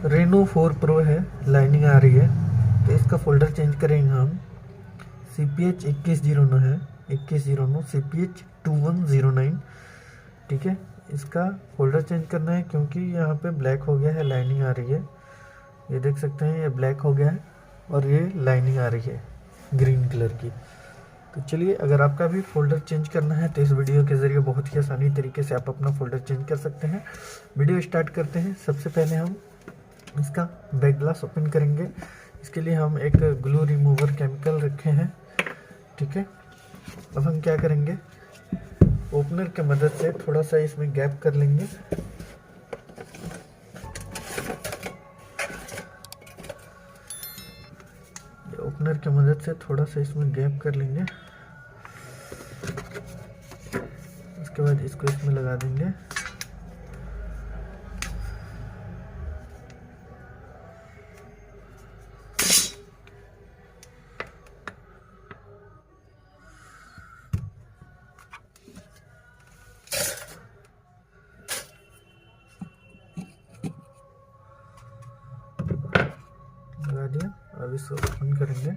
Reno 4 pro है, lining आ रही है, तो इसका फोल्डर चेंज करेंगे हम। CPH 2109 है, 2109 CPH 2109, ठीक है। इसका फोल्डर चेंज करना है क्योंकि यहाँ पे ब्लैक हो गया है, लाइनिंग आ रही है। ये देख सकते हैं, ये ब्लैक हो गया है और ये लाइनिंग आ रही है ग्रीन कलर की। तो चलिए, अगर आपका भी फोल्डर चेंज करना है तो इस वीडियो के ज़रिए बहुत ही आसानी तरीके से आप अपना फोल्डर चेंज कर सकते हैं। वीडियो स्टार्ट करते हैं। सबसे पहले हम इसका बैक ग्लास ओपन करेंगे। इसके लिए हम एक ग्लू रिमूवर केमिकल रखे हैं, ठीक है। अब हम क्या करेंगे, ओपनर की मदद से थोड़ा सा इसमें गैप कर लेंगे। ओपनर की मदद से थोड़ा सा इसमें गैप कर लेंगे। उसके बाद इसको इसमें लगा देंगे। लगा दिया। अब इसको ओपन करेंगे।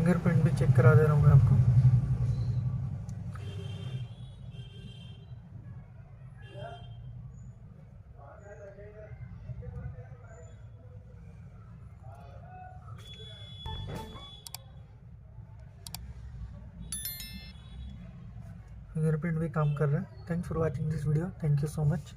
फिंगरप्रिंट भी चेक करा दे रहा हूँ मैं आपको। फिंगरप्रिंट भी काम कर रहा है। Thanks for watching this video, thank you so much.